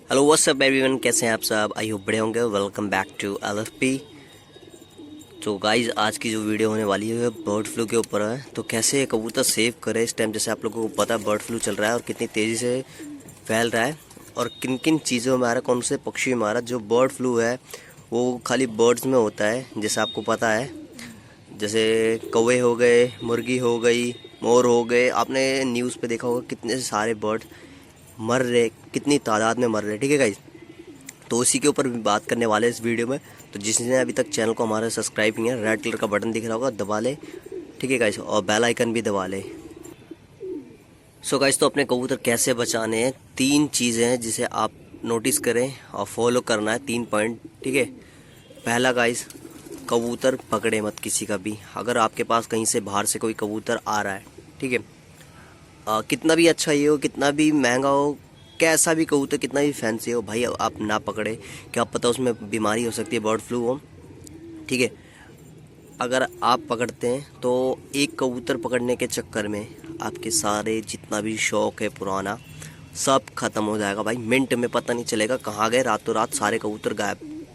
Hello what's up everyone, कैसे हैं आप सब। आई होप बड़े होंगे। Welcome back to LFP। तो गाइज आज की जो वीडियो होने वाली है बर्ड फ्लू के ऊपर है। तो कैसे कबूतर सेव करें इस टाइम, जैसे आप लोगों को पता है बर्ड फ्लू चल रहा है और कितनी तेज़ी से फैल रहा है और किन किन चीज़ों में आ रहा है, कौन से पक्षी में आ रहा है। जो बर्ड फ्लू है वो खाली बर्ड्स में होता है, जैसे आपको पता है। जैसे कौवे हो गए, मुर्गी हो गई, मोर हो गए। आपने न्यूज़ पे देखा होगा कितने सारे बर्ड मर रहे, कितनी तादाद में मर रहे। ठीक है गाइज, तो उसी के ऊपर भी बात करने वाले हैं इस वीडियो में। तो जिसने अभी तक चैनल को हमारा सब्सक्राइब नहीं है, रेड कलर का बटन दिख रहा होगा, दबा ले। ठीक है गाइस, और बेल आइकन भी दबा ले। सो गाइस, तो अपने कबूतर कैसे बचाने हैं, 3 चीज़ें हैं जिसे आप नोटिस करें और फॉलो करना है। 3 पॉइंट, ठीक है। पहला गाइस, कबूतर पकड़े मत किसी का भी। अगर आपके पास कहीं से बाहर से कोई कबूतर आ रहा है, ठीक है, कितना भी अच्छा ये हो, कितना भी महंगा हो, कैसा भी कबूतर, कितना भी फैंसी हो, भाई आप ना पकड़े। क्या पता उसमें बीमारी हो सकती है, बर्ड फ्लू हो। ठीक है, अगर आप पकड़ते हैं तो एक कबूतर पकड़ने के चक्कर में आपके सारे जितना भी शौक है पुराना सब खत्म हो जाएगा भाई। मिनट में पता नहीं चलेगा कहाँ गए, रातों रात सारे कबूतर गायब।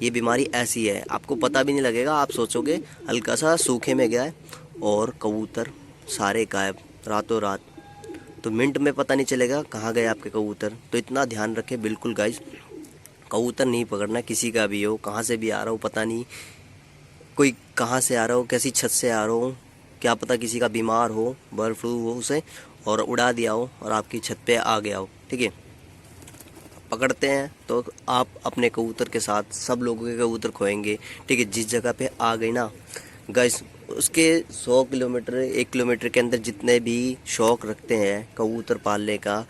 ये बीमारी ऐसी है, आपको पता भी नहीं लगेगा। आप सोचोगे हल्का सा सूखे में गया है और कबूतर सारे गायब रातों रात। तो मिनट में पता नहीं चलेगा कहाँ गए आपके कबूतर। तो इतना ध्यान रखें बिल्कुल गाइस, कबूतर नहीं पकड़ना किसी का भी हो, कहाँ से भी आ रहा हो पता नहीं, कोई कहाँ से आ रहा हो, कैसी छत से आ रहा हो, क्या पता किसी का बीमार हो, बर्ड फ्लू हो उसे और उड़ा दिया हो और आपकी छत पे आ गया हो। ठीक है, पकड़ते हैं तो आप अपने कबूतर के साथ सब लोगों के कबूतर खोएंगे। ठीक है, जिस जगह पे आ गई ना गाइस, उसके 100 किलोमीटर 1 किलोमीटर के अंदर जितने भी शौक रखते हैं कबूतर पालने का,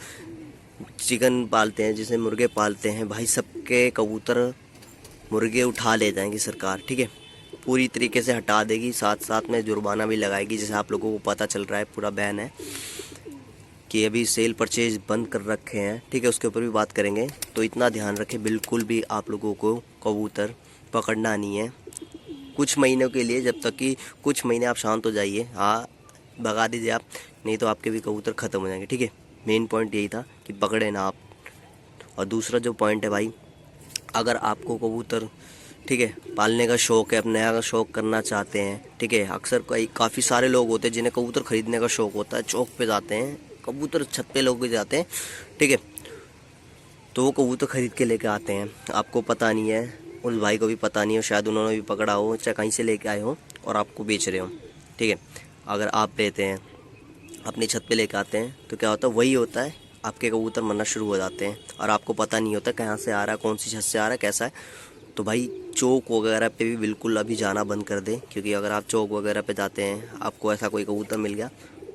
चिकन पालते हैं, जिसे मुर्गे पालते हैं, भाई सबके कबूतर मुर्गे उठा ले जाएंगी सरकार। ठीक है, पूरी तरीके से हटा देगी, साथ साथ में जुर्माना भी लगाएगी। जैसे आप लोगों को पता चल रहा है पूरा बैन है कि अभी सेल परचेज बंद कर रखे हैं। ठीक है, उसके ऊपर भी बात करेंगे। तो इतना ध्यान रखें, बिल्कुल भी आप लोगों को कबूतर पकड़ना नहीं है कुछ महीनों के लिए, जब तक कि कुछ महीने आप शांत हो जाइए। हाँ, भगा दीजिए आप, नहीं तो आपके भी कबूतर ख़त्म हो जाएंगे। ठीक है, मेन पॉइंट यही था कि पकड़े ना आप। और दूसरा जो पॉइंट है भाई, अगर आपको कबूतर, ठीक है, पालने का शौक़ है, अपने नया का शौक़ करना चाहते हैं, ठीक है, अक्सर काफ़ी सारे लोग होते हैं जिन्हें कबूतर ख़रीदने का शौक़ होता है, चौक पे जाते हैं, कबूतर छत पे लोग भी जाते हैं। ठीक है, तो वो कबूतर ख़रीद के लेके आते हैं, आपको पता नहीं है, उस भाई को भी पता नहीं हो, शायद उन्होंने भी पकड़ा हो, चाहे कहीं से लेके आए हो और आपको बेच रहे हो। ठीक है, अगर आप लेते हैं अपनी छत पे लेके आते हैं तो क्या होता है, वही होता है, आपके कबूतर मरना शुरू हो जाते हैं और आपको पता नहीं होता कहाँ से आ रहा है, कौन सी छत से आ रहा है, कैसा है। तो भाई चौक वगैरह पे भी बिल्कुल अभी जाना बंद कर दें, क्योंकि अगर आप चौक वगैरह पे जाते हैं, आपको ऐसा कोई कबूतर मिल गया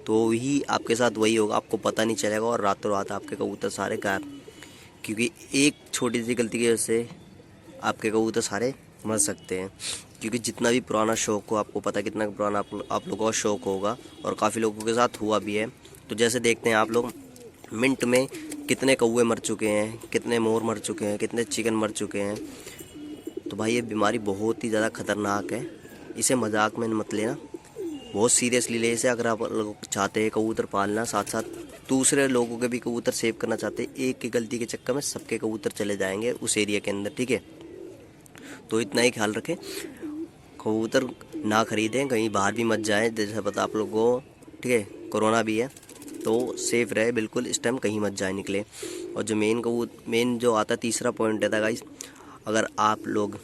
तो ही आपके साथ वही होगा, आपको पता नहीं चलेगा और रातों रात आपके कबूतर सारे गायब। क्योंकि एक छोटी सी गलती की वजह से आपके कबूतर सारे मर सकते हैं। क्योंकि जितना भी पुराना शौक़ हो, आपको पता कितना पुराना आप लोगों का शौक़ होगा और काफ़ी लोगों के साथ हुआ भी है। तो जैसे देखते हैं आप लोग, मिनट में कितने कौवे मर चुके हैं, कितने मोर मर चुके हैं, कितने चिकन मर चुके हैं। तो भाई ये बीमारी बहुत ही ज़्यादा ख़तरनाक है, इसे मजाक में मत लेना, बहुत सीरियसली ले इसे। अगर आप लोग चाहते हैं कबूतर पालना, साथ साथ दूसरे लोगों के भी कबूतर सेव करना चाहते हैं, एक की गलती के चक्कर में सबके कबूतर चले जाएंगे उस एरिया के अंदर। ठीक है, तो इतना ही ख्याल रखें, कबूतर ना ख़रीदें, कहीं बाहर भी मत जाएं। जैसे पता आप लोगों को, ठीक है, कोरोना भी है, तो सेफ़ रहे बिल्कुल, इस टाइम कहीं मत जाए निकले। और जो मेन जो आता है, तीसरा पॉइंट रहता है गाइस, अगर आप लोग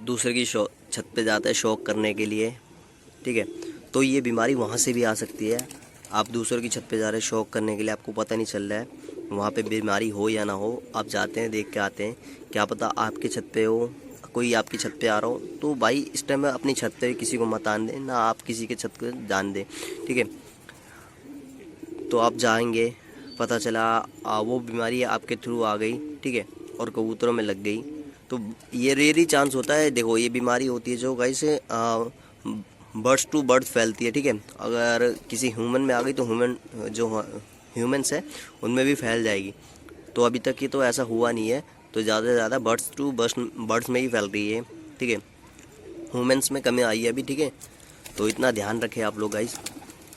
दूसरे की छत पे जाते हैं शौक़ करने के लिए, ठीक है, तो ये बीमारी वहाँ से भी आ सकती है। आप दूसरों की छत पे जा रहे हैं शौक़ करने के लिए, आपको पता नहीं चल रहा है वहाँ पे बीमारी हो या ना हो, आप जाते हैं देख के आते हैं, क्या पता आपके छत पे हो, कोई आपकी छत पे आ रहा हो। तो भाई इस टाइम में अपनी छत पे किसी को मत आने दें, ना आप किसी के छत पे जान दें। ठीक है, तो आप जाएंगे, पता चला वो बीमारी आपके थ्रू आ गई, ठीक है, और कबूतरों में लग गई, तो ये रेयर चांस होता है। देखो, ये बीमारी होती है जो गाइस बर्ड्स टू बर्ड्स फैलती है। ठीक है, अगर किसी ह्यूमन में आ गई तो ह्यूमन्स है उनमें भी फैल जाएगी। तो अभी तक ये तो ऐसा हुआ नहीं है, तो ज़्यादा से ज़्यादा बर्ड्स टू बर्ड्स में ही फैल रही है। ठीक है, ह्यूमन्स में कमी आई है अभी। ठीक है, तो इतना ध्यान रखें आप लोग गाइस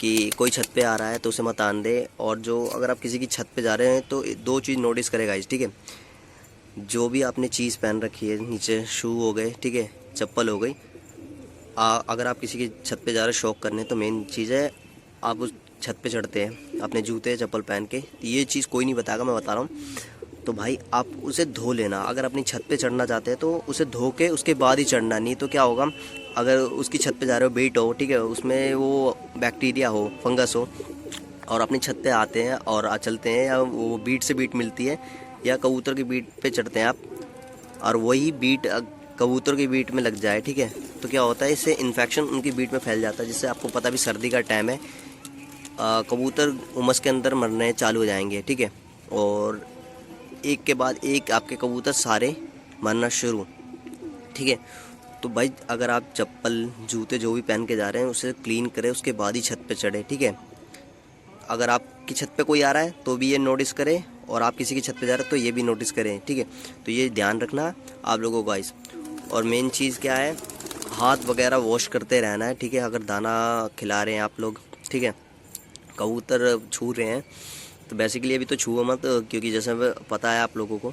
कि कोई छत पे आ रहा है तो उसे मत आने दे। और जो अगर आप किसी की छत पे जा रहे हैं तो दो चीज़ नोटिस करें गाइस, ठीक है। जो भी आपने चीज़ पहन रखी है, नीचे शू हो गए, ठीक है, चप्पल हो गई, अगर आप किसी की छत पे जा रहे हैं शौक करने तो मेन चीज़ है आप उस छत पे चढ़ते हैं अपने जूते चप्पल पहन के। ये चीज़ कोई नहीं बताएगा, मैं बता रहा हूँ। तो भाई आप उसे धो लेना। अगर अपनी छत पे चढ़ना चाहते हैं तो उसे धो के उसके बाद ही चढ़ना। नहीं तो क्या होगा, अगर उसकी छत पे जा रहे हो, बीट हो, ठीक है, उसमें वो बैक्टीरिया हो, फंगस हो, और अपनी छत पे आते हैं और चलते हैं, या वो बीट से बीट मिलती है या कबूतर की बीट पे चढ़ते हैं आप, और वही बीट कबूतर की बीट में लग जाए, ठीक है, तो क्या होता है, इससे इन्फेक्शन उनकी बीट में फैल जाता है। जिससे आपको पता भी सर्दी का टाइम है, कबूतर उमस के अंदर मरने चालू हो जाएंगे, ठीक है, और एक के बाद एक आपके कबूतर सारे मरना शुरू, ठीक है। तो भाई अगर आप चप्पल जूते जो भी पहन के जा रहे हैं उसे क्लीन करें, उसके बाद ही छत पे चढ़े, ठीक है। अगर आपकी छत पे कोई आ रहा है तो भी ये नोटिस करें, और आप किसी की छत पे जा रहे हैं तो ये भी नोटिस करें, ठीक है। तो ये ध्यान रखना आप लोगों को गाइस। और मेन चीज़ क्या है, हाथ वगैरह वॉश करते रहना है, ठीक है। अगर दाना खिला रहे हैं आप लोग, ठीक है, कबूतर छू रहे हैं तो बेसिकली अभी तो छुओ मत, क्योंकि जैसे पता है आप लोगों को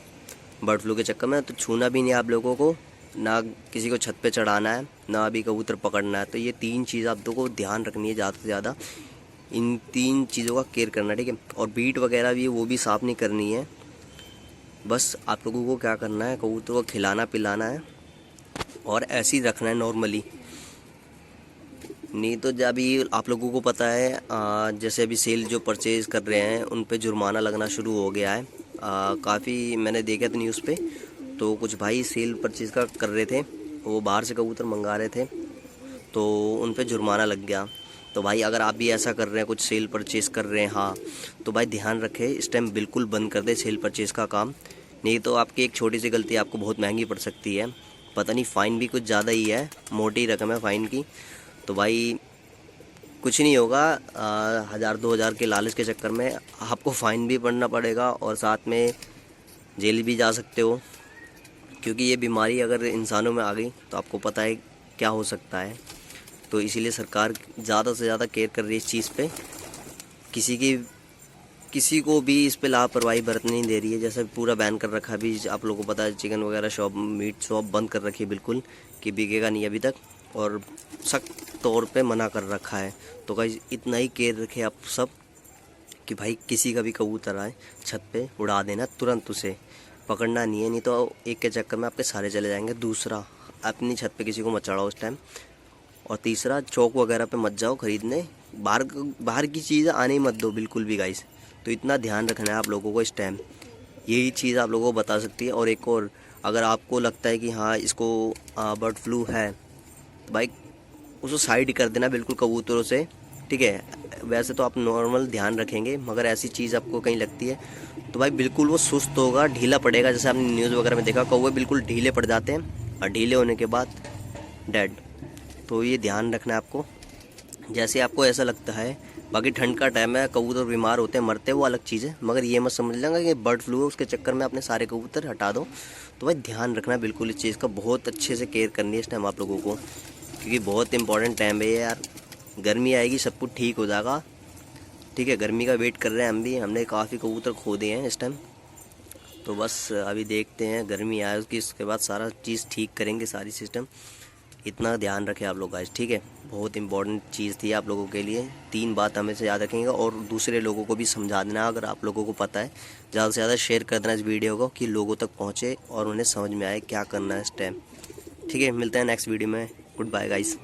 बर्ड फ्लू के चक्कर में, तो छूना भी नहीं है आप लोगों को, ना किसी को छत पे चढ़ाना है, ना अभी कबूतर पकड़ना है। तो ये 3 चीज़ आप लोगों को ध्यान रखनी है ज़्यादा से ज़्यादा। इन 3 चीज़ों का केयर करना, ठीक है। और बीट वगैरह भी वो भी साफ़ नहीं करनी है। बस आप लोगों को क्या करना है, कबूतर को खिलाना पिलाना है और ऐसे ही रखना है नॉर्मली। नहीं तो जब अभी आप लोगों को पता है, जैसे अभी सेल जो परचेज़ कर रहे हैं उन पे जुर्माना लगना शुरू हो गया है। काफ़ी मैंने देखा था न्यूज़ पे, तो कुछ भाई सेल परचेज़ का कर रहे थे, वो बाहर से कबूतर मंगा रहे थे, तो उन पे जुर्माना लग गया। तो भाई अगर आप भी ऐसा कर रहे हैं, कुछ सेल परचेज़ कर रहे हैं, हाँ, तो भाई ध्यान रखें, इस टाइम बिल्कुल बंद कर दे सेल परचेज़ का काम। नहीं तो आपकी एक छोटी सी गलती आपको बहुत महंगी पड़ सकती है। पता नहीं, फ़ाइन भी कुछ ज़्यादा ही है, मोटी रकम है फ़ाइन की। तो भाई कुछ नहीं होगा, 1000-2000 के लालच के चक्कर में आपको फ़ाइन भी भरना पड़ेगा और साथ में जेल भी जा सकते हो, क्योंकि ये बीमारी अगर इंसानों में आ गई तो आपको पता है क्या हो सकता है। तो इसीलिए सरकार ज़्यादा से ज़्यादा केयर कर रही है इस चीज़ पे, किसी को भी इस पे लापरवाही बरतने नहीं दे रही है। जैसे पूरा बैन कर रखा है अभी, आप लोगों को पता है, चिकन वगैरह शॉप, मीट शॉप बंद कर रखी है बिल्कुल, कि बिकेगा नहीं अभी तक, और सख्त तौर पे मना कर रखा है। तो गाइस इतना ही केयर रखें आप सब, कि भाई किसी का भी कबूतर आए छत पे उड़ा देना तुरंत, उसे पकड़ना नहीं है, नहीं तो एक के चक्कर में आपके सारे चले जाएंगे। दूसरा, अपनी छत पे किसी को मत चढ़ाओ उस टाइम। और तीसरा, चौक वगैरह पे मत जाओ खरीदने, बाहर की चीज़ आने ही मत दो बिल्कुल भी गाइस। तो इतना ध्यान रखना है आप लोगों को इस टाइम, यही चीज़ आप लोगों को बता सकती है। और एक और, अगर आपको लगता है कि हाँ इसको बर्ड फ्लू है, तो भाई उसको साइड कर देना बिल्कुल कबूतरों से, ठीक है। वैसे तो आप नॉर्मल ध्यान रखेंगे, मगर ऐसी चीज़ आपको कहीं लगती है तो भाई बिल्कुल वो सुस्त होगा, ढीला पड़ेगा। जैसे आपने न्यूज़ वगैरह में देखा, कौवे बिल्कुल ढीले पड़ जाते हैं और ढीले होने के बाद डेड। तो ये ध्यान रखना है आपको, जैसे आपको ऐसा लगता है। बाकी ठंड का टाइम है, कबूतर बीमार होते हैं, मरते हैं, वो अलग चीज़ है, मगर ये मत समझ लेना कि बर्ड फ्लू है उसके चक्कर में अपने सारे कबूतर हटा दो। तो भाई ध्यान रखना है बिल्कुल इस चीज़ का, बहुत अच्छे से केयर करनी है इस टाइम आप लोगों को, क्योंकि बहुत इंपॉर्टेंट टाइम है ये यार। गर्मी आएगी सब कुछ ठीक हो जाएगा, ठीक है। गर्मी का वेट कर रहे हैं हम भी, हमने काफ़ी कबूतर खो दिए हैं इस टाइम। तो बस अभी देखते हैं गर्मी आए उसके बाद सारा चीज़ ठीक करेंगे, सारी सिस्टम। इतना ध्यान रखें आप लोग आज, ठीक है। बहुत इंपॉर्टेंट चीज़ थी आप लोगों के लिए, 3 बात हमेशा याद रखेंगे, और दूसरे लोगों को भी समझा देना अगर आप लोगों को पता है। ज़्यादा से ज़्यादा शेयर कर देना इस वीडियो को, कि लोगों तक पहुँचे और उन्हें समझ में आए क्या करना है इस टाइम, ठीक है। मिलते हैं नेक्स्ट वीडियो में, गुड बाय गाइस।